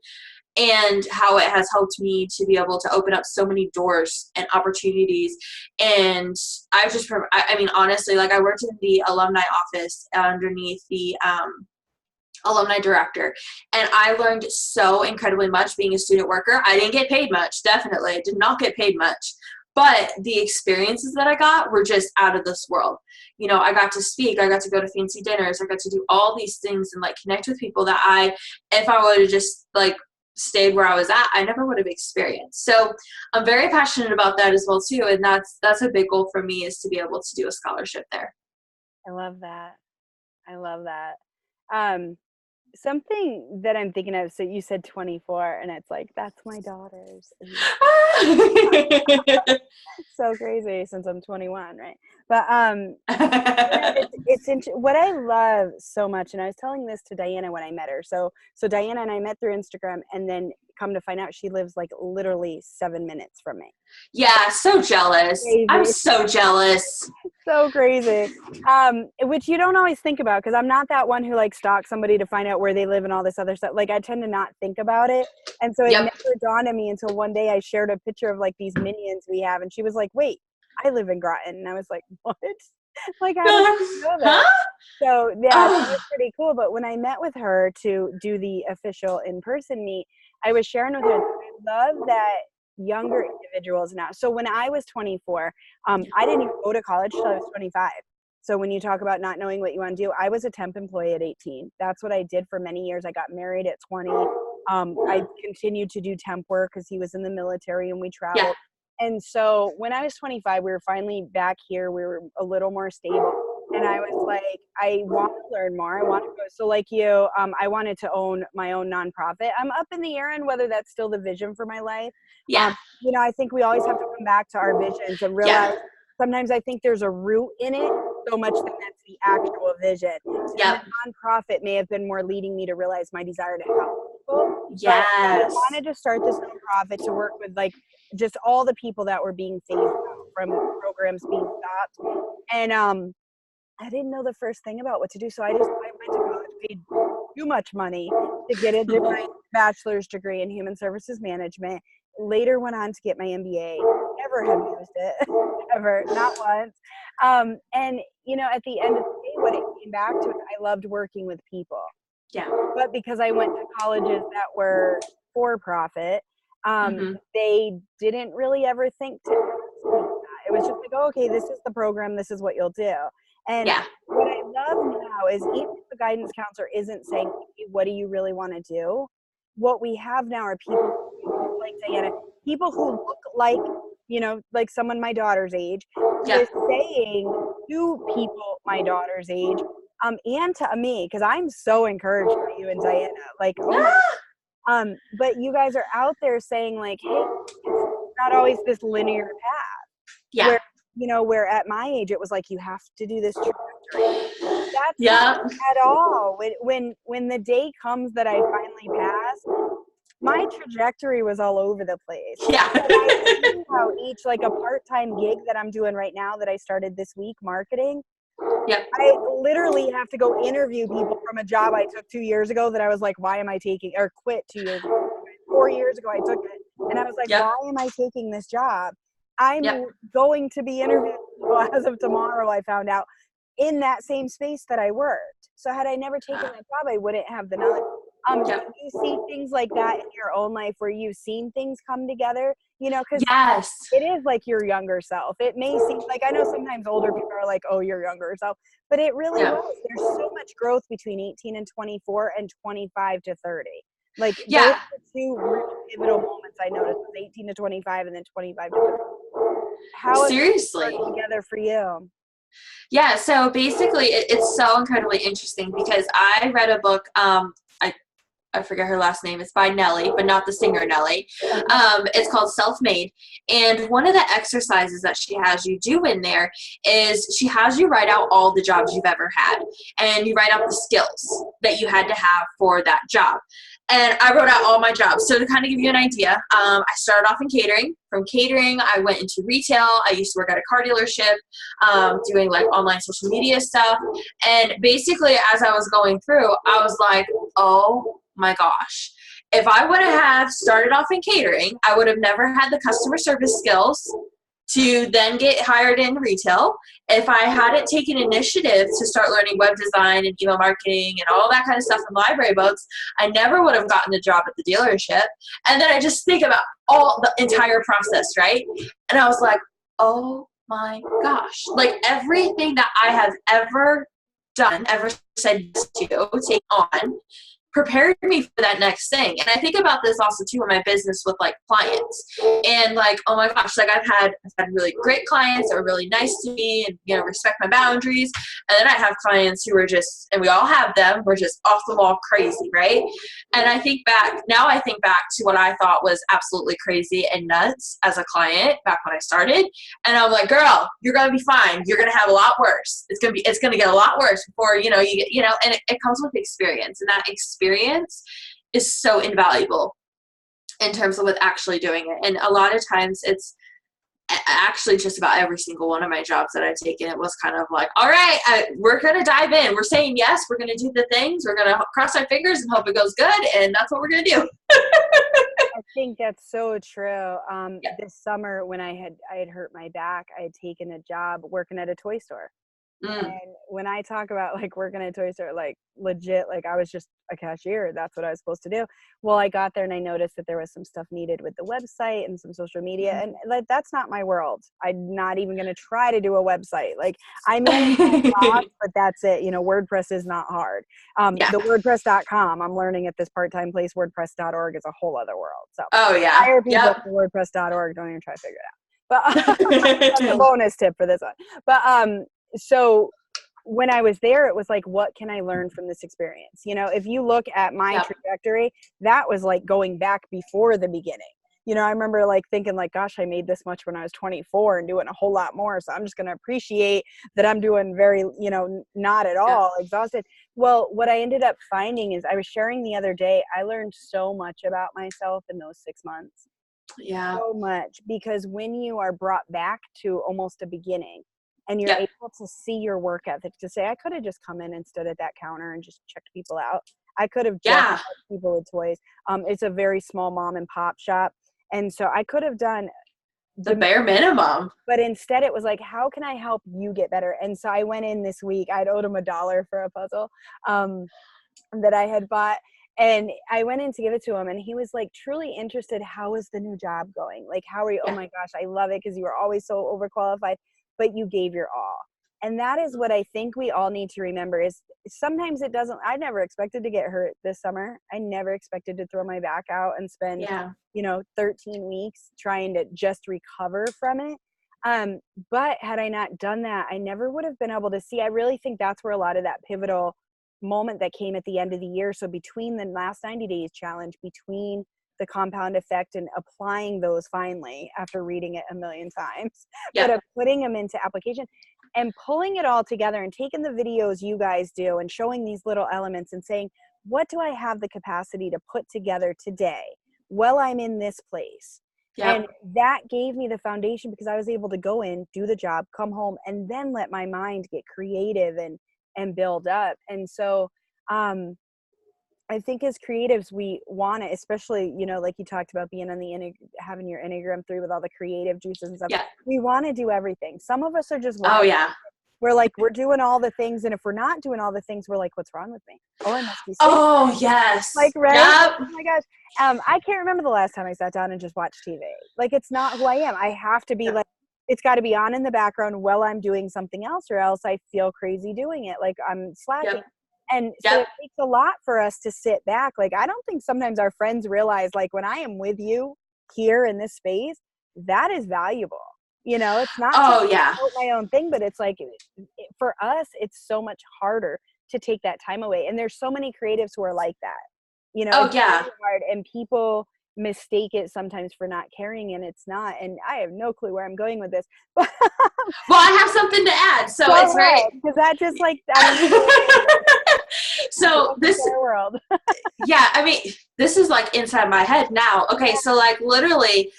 and how it has helped me to be able to open up so many doors and opportunities. And I mean, honestly, like I worked in the alumni office underneath the alumni director, and I learned so incredibly much being a student worker. I didn't get paid much, definitely. I did not get paid much. But the experiences that I got were just out of this world. I got to speak, I got to go to fancy dinners, I got to do all these things and like connect with people that if I would have just like stayed where I was at, I never would have experienced. So I'm very passionate about that as well too. And that's a big goal for me, is to be able to do a scholarship there. I love that. Something that I'm thinking of, so you said 24, and it's like, that's my daughter's. So crazy since I'm 21, right? But what I love so much, and I was telling this to Diana when I met her. So Diana and I met through Instagram, and then come to find out she lives like literally 7 minutes from me. Yeah, so jealous. Crazy. I'm so jealous. So crazy. Which you don't always think about, because I'm not that one who like stalks somebody to find out where they live and all this other stuff. Like I tend to not think about it. And so it never dawned on me until one day I shared a picture of like these minions we have, and she was like, wait, I live in Groton. And I was like, what? Like I didn't know that. Huh? So yeah, that was pretty cool. But when I met with her to do the official in-person meet, I was sharing with her, I love that younger individuals now. So when I was 24, I didn't even go to college till I was 25. So when you talk about not knowing what you want to do, I was a temp employee at 18. That's what I did for many years. I got married at 20. I continued to do temp work because he was in the military and we traveled. Yeah. And so when I was 25, we were finally back here. We were a little more stable. And I was like, I want to learn more. I want to go. So like you, I wanted to own my own nonprofit. I'm up in the air on whether that's still the vision for my life. Yeah. I think we always have to come back to our visions and realize sometimes I think there's a root in it so much that that's the actual vision. Yeah. The nonprofit may have been more leading me to realize my desire to help people. Yes. I wanted to start this nonprofit to work with like just all the people that were being phased out from programs being stopped. And I didn't know the first thing about what to do. So I went to college, paid too much money to get a different bachelor's degree in human services management. Later went on to get my MBA. Never have used it, ever, not once. And, you know, at the end of the day, what it came back to is I loved working with people. Yeah. But because I went to colleges that were for profit, they didn't really ever think to ask me that. It was just like, oh, okay, this is the program, this is what you'll do. And what I love now is even if the guidance counselor isn't saying, hey, what do you really want to do? What we have now are people like Diana, people who look like, you know, like someone my daughter's age, who is saying to people my daughter's age, and to me, because I'm so encouraged by you and Diana, like, oh my, but you guys are out there saying like, hey, it's not always this linear path. Where, you know, where at my age it was like you have to do this trajectory. That's not at all. When the day comes that I finally pass, my trajectory was all over the place. I see how each, like a part-time gig that I'm doing right now that I started this week, marketing. I literally have to go interview people from a job I took 2 years ago that I was like, why am I taking, or quit 2 years ago. 4 years ago I took it. And I was like, why am I taking this job? I'm going to be interviewing people as of tomorrow, I found out, in that same space that I worked. So had I never taken that job, I wouldn't have the knowledge. Do you see things like that in your own life where you've seen things come together? You know, because it is like your younger self. It may seem like, I know sometimes older people are like, oh, your younger self, but it really was. There's so much growth between 18 and 24 and 25 to 30. Like those are two really pivotal moments I noticed, was 18 to 25 and then 25 to 30. How Seriously it worked together for you? Yeah, so basically it's so incredibly interesting because I read a book, I forget her last name. It's by Nelly, but not the singer Nelly. It's called Self-Made. And one of the exercises that she has you do in there is she has you write out all the jobs you've ever had. And you write out the skills that you had to have for that job. And I wrote out all my jobs. So to kind of give you an idea, I started off in catering. From catering, I went into retail. I used to work at a car dealership, doing like online social media stuff. And basically, as I was going through, I was like, oh my gosh. If I would have started off in catering, I would have never had the customer service skills to then get hired in retail. If I hadn't taken initiative to start learning web design and email marketing and all that kind of stuff from library books, I never would have gotten a job at the dealership. And then I just think about all the entire process, right? And I was like, oh my gosh, like everything that I have ever done, ever said yes to, take on, prepared me for that next thing. And I think about this also too in my business with like clients, and like, oh my gosh, like I've had really great clients that are really nice to me and, you know, respect my boundaries. And then I have clients who are just, and we all have them, we're just off the wall crazy, right? And I think back to what I thought was absolutely crazy and nuts as a client back when I started. And I'm like, girl, you're going to be fine. You're going to have a lot worse. It's going to get a lot worse before, you know, you get, you know, and it comes with experience, and that experience is so invaluable in terms of with actually doing it. And a lot of times it's actually just about every single one of my jobs that I've taken, it was kind of like, all right, we're going to dive in. We're saying yes. We're going to do the things. We're going to cross our fingers and hope it goes good. And that's what we're going to do. I think that's so true. This summer when I had hurt my back, I had taken a job working at a toy store. And when I talk about like working at a toy store, like legit, like I was just a cashier. That's what I was supposed to do. Well, I got there and I noticed that there was some stuff needed with the website and some social media. And like, that's not my world. I'm not even going to try to do a website. Like I manage my blog, but that's it. You know, WordPress is not hard. The WordPress.com, I'm learning at this part-time place, WordPress.org is a whole other world. So hire people for WordPress.org. Don't even try to figure it out. But that's a bonus tip for this one. But, so when I was there, it was like, what can I learn from this experience? You know, if you look at my trajectory, that was like going back before the beginning. You know, I remember like thinking like, gosh, I made this much when I was 24 and doing a whole lot more. So I'm just going to appreciate that I'm doing very, you know, not at all exhausted. Well, what I ended up finding is I was sharing the other day, I learned so much about myself in those 6 months. So much, because when you are brought back to almost a beginning, and you're Yep. able to see your work ethic, to say, I could have just come in and stood at that counter and just checked people out. I could have just Yeah. helped people with toys. It's a very small mom and pop shop. And so I could have done The bare minimum. but instead it was like, how can I help you get better? And so I went in this week. I'd owed him $1 for a puzzle that I had bought. And I went in to give it to him, and he was like truly interested. How is the new job going? Like, how are you? Yeah. Oh my gosh, I love it because you were always so overqualified, but you gave your all. And that is what I think we all need to remember is sometimes it doesn't, I never expected to get hurt this summer. I never expected to throw my back out and spend, 13 weeks trying to just recover from it. But had I not done that, I never would have been able to see. I really think that's where a lot of that pivotal moment that came at the end of the year. So between the last 90 days challenge, between the compound effect and applying those finally after reading it a million times, but putting them into application and pulling it all together and taking the videos you guys do and showing these little elements and saying, what do I have the capacity to put together today while I'm in this place? And that gave me the foundation because I was able to go in, do the job, come home, and then let my mind get creative and build up. And so I think as creatives, we want to, especially, like you talked about being on the having your Enneagram 3 with all the creative juices and stuff. We want to do everything. Some of us are just we're like, we're doing all the things. And if we're not doing all the things, we're like, what's wrong with me? Oh, I must be sick. Oh, yes. Like, right? Yep. Oh my gosh. I can't remember the last time I sat down and just watched TV. Like, it's not who I am. I have to be like, it's got to be on in the background while I'm doing something else, or else I feel crazy doing it. Like I'm slacking. And so it takes a lot for us to sit back. Like, I don't think sometimes our friends realize, like, when I am with you here in this space, that is valuable. It's not my own thing, but it's like, for us, it's so much harder to take that time away. And there's so many creatives who are like that, it's really hard, and people mistake it sometimes for not caring, and it's not. And I have no clue where I'm going with this, but well, I have something to add. So it's right, because that just like so this world. I mean, this is like inside my head now. Okay, so like literally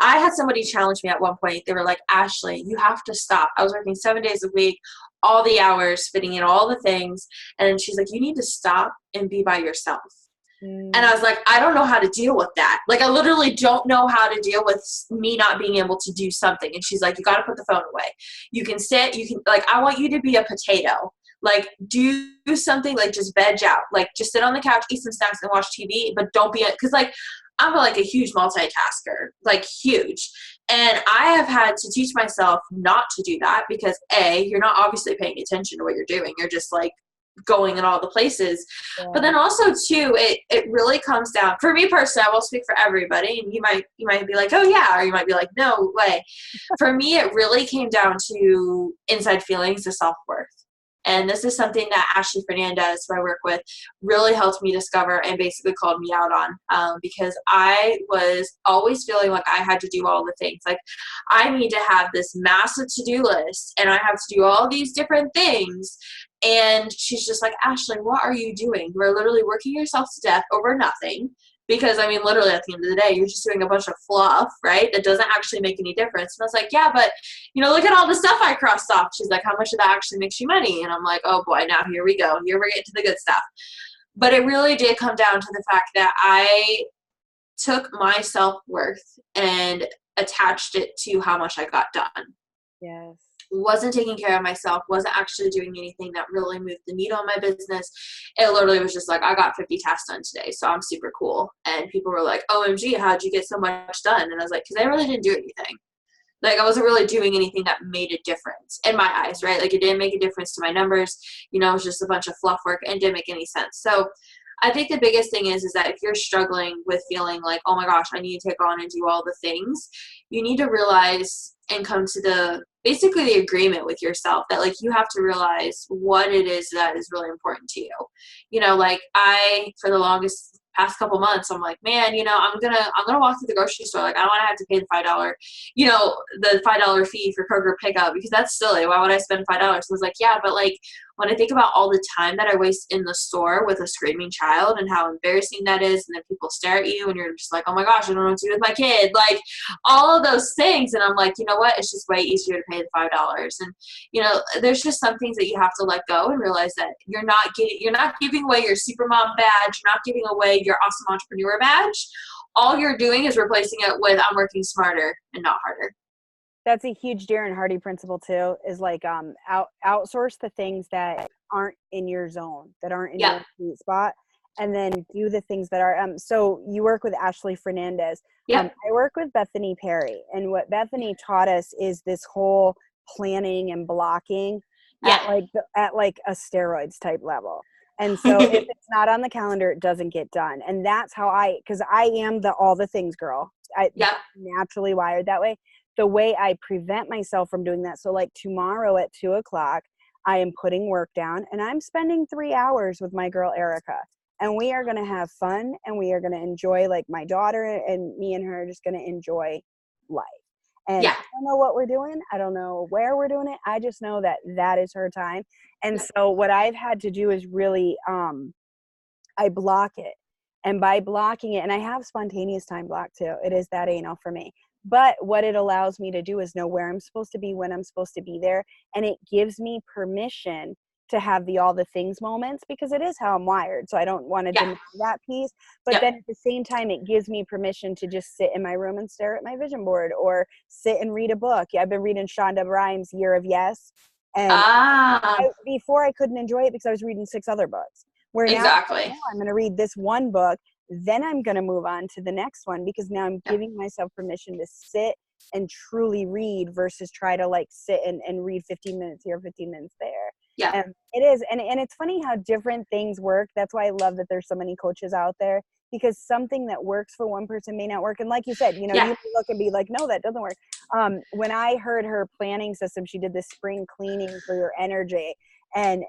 I had somebody challenge me at one point. They were like, Ashley, you have to stop. I was working 7 days a week, all the hours, fitting in all the things. And she's like, you need to stop and be by yourself. And I was like, I don't know how to deal with that. Like, I literally don't know how to deal with me not being able to do something. And she's like, you got to put the phone away. You can sit, like, I want you to be a potato. Like, do something, like, just veg out. Like, just sit on the couch, eat some snacks, and watch TV. But don't be because, like, I'm like a huge multitasker, like huge. And I have had to teach myself not to do that because you're not obviously paying attention to what you're doing. You're just like going in all the places. But then also too, it really comes down, for me personally, I will speak for everybody, and you might be like, oh yeah, or you might be like, no way. For me, it really came down to inside feelings of self-worth. And this is something that Ashley Fernandez, who I work with, really helped me discover and basically called me out on, because I was always feeling like I had to do all the things. Like, I need to have this massive to-do list, and I have to do all these different things. And she's just like, Ashley, what are you doing? You are literally working yourself to death over nothing. Because, I mean, literally at the end of the day, you're just doing a bunch of fluff, right? That doesn't actually make any difference. And I was like, yeah, but, look at all the stuff I crossed off. She's like, how much of that actually makes you money? And I'm like, oh, boy, now here we go. Here we're getting to the good stuff. But it really did come down to the fact that I took my self-worth and attached it to how much I got done. Yes. Wasn't taking care of myself, wasn't actually doing anything that really moved the needle on my business. It literally was just like, I got 50 tasks done today, so I'm super cool. And people were like, OMG, how'd you get so much done? And I was like, because I really didn't do anything. Like, I wasn't really doing anything that made a difference in my eyes, right? Like, it didn't make a difference to my numbers. It was just a bunch of fluff work and didn't make any sense. So I think the biggest thing is that if you're struggling with feeling like, oh my gosh, I need to take on and do all the things, you need to realize and come to basically the agreement with yourself that, like, you have to realize what it is that is really important to you. Like, I, for the longest past couple months, I'm like, man, I'm gonna walk through the grocery store. Like, I don't want to have to pay the $5 fee for Kroger pickup, because that's silly. Why would I spend $5? I was like, yeah, but like, when I think about all the time that I waste in the store with a screaming child and how embarrassing that is, and then people stare at you and you're just like, oh my gosh, I don't know what to do with my kid, like all of those things. And I'm like, you know what, it's just way easier to pay the $5. And there's just some things that you have to let go and realize that you're not giving away your super mom badge, you're not giving away your awesome entrepreneur badge. All you're doing is replacing it with I'm working smarter and not harder. That's a huge Darren Hardy principle too, is like outsource the things that aren't in your zone, that aren't in your sweet spot, and then do the things that are. So you work with Ashley Fernandez. I work with Bethany Perry, and what Bethany taught us is this whole planning and blocking at like a steroids type level. And so if it's not on the calendar, it doesn't get done. And that's how because I am the all the things girl. I naturally wired that way. The way I prevent myself from doing that. So like tomorrow at 2:00, I am putting work down and I'm spending 3 hours with my girl, Erica, and we are going to have fun and we are going to enjoy, like my daughter and me and her are just going to enjoy life. And I don't know what we're doing. I don't know where we're doing it. I just know that that is her time. And so what I've had to do is really, I block it. And by blocking it, and I have spontaneous time block too. It is that anal for me. But what it allows me to do is know where I'm supposed to be, when I'm supposed to be there. And it gives me permission to have the all the things moments, because it is how I'm wired. So I don't want to deny that piece. But then at the same time, it gives me permission to just sit in my room and stare at my vision board or sit and read a book. I've been reading Shonda Rhimes' Year of Yes. And before I couldn't enjoy it because I was reading 6 other books. Where now I'm going to read this one book, then I'm going to move on to the next one, because now I'm giving myself permission to sit and truly read versus try to like sit and read 15 minutes here, 15 minutes there. It is. And it's funny how different things work. That's why I love that there's so many coaches out there, because something that works for one person may not work. And like you said, you look and be like, no, that doesn't work. When I heard her planning system, she did this spring cleaning for your energy, and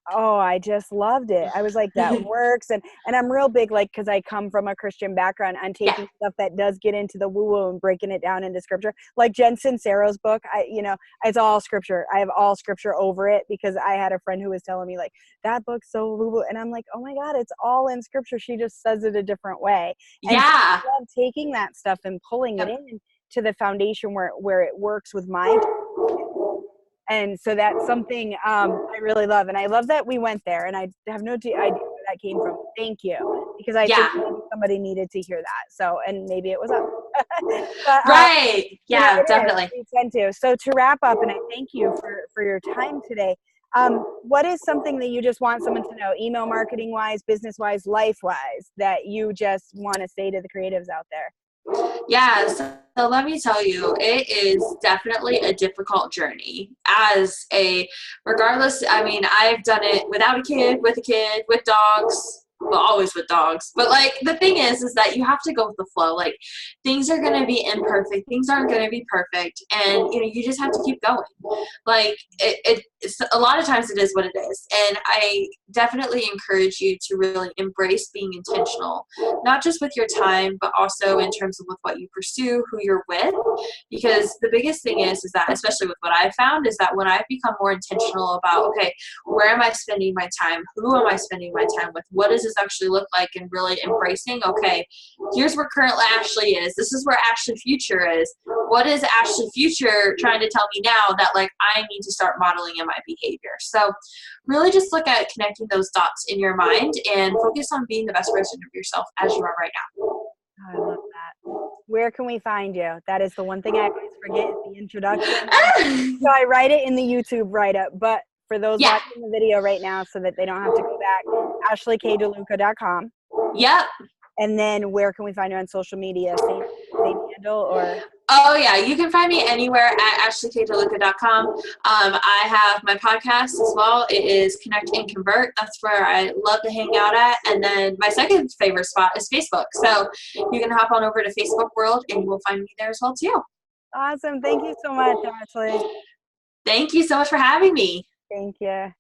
I just loved it. I was like, that works. And I'm real big, like, because I come from a Christian background, on taking stuff that does get into the woo-woo and breaking it down into scripture. Like Jen Sincero's book, it's all scripture. I have all scripture over it, because I had a friend who was telling me like, that book's so woo-woo. And I'm like, oh my God, it's all in scripture. She just says it a different way. And so I love taking that stuff and pulling it in to the foundation where it works with my. And so that's something I really love. And I love that we went there, and I have no idea where that came from. Thank you. Because I think maybe somebody needed to hear that. So, and maybe it was us. But, definitely. We tend to. So to wrap up, and I thank you for your time today. What is something that you just want someone to know, email marketing wise, business wise, life wise, that you just want to say to the creatives out there? So let me tell you, it is definitely a difficult journey regardless. I mean, I've done it without a kid, with dogs, well, always with dogs. But like, the thing is that you have to go with the flow. Like, things are going to be imperfect. Things aren't going to be perfect. And, you just have to keep going. Like, it's a lot of times it is what it is. And I definitely encourage you to really embrace being intentional, not just with your time, but also in terms of with what you pursue, who you're with. Because the biggest thing is that, especially with what I've found, is that when I've become more intentional about, okay, where am I spending my time? Who am I spending my time with? What does this actually look like? And really embracing, okay, here's where current Ashley is. This is where Ashley future is. What is Ashley future trying to tell me now that like I need to start modeling in my behavior? So really just look at connecting those dots in your mind and focus on being the best version of yourself as you are right now. I love that. Where can we find you? That is the one thing I always forget, is the introduction. So I write it in the YouTube write-up, but for those watching the video right now, so that they don't have to go back, ashleykdeluca.com. Yep. And then where can we find you on social media? Same handle or? Oh, yeah. You can find me anywhere at ashleykdeluca.com. I have my podcast as well. It is Connect and Convert. That's where I love to hang out at. And then my second favorite spot is Facebook. So you can hop on over to Facebook World and you will find me there as well, too. Awesome. Thank you so much, Ashley. Thank you so much for having me. Thank you.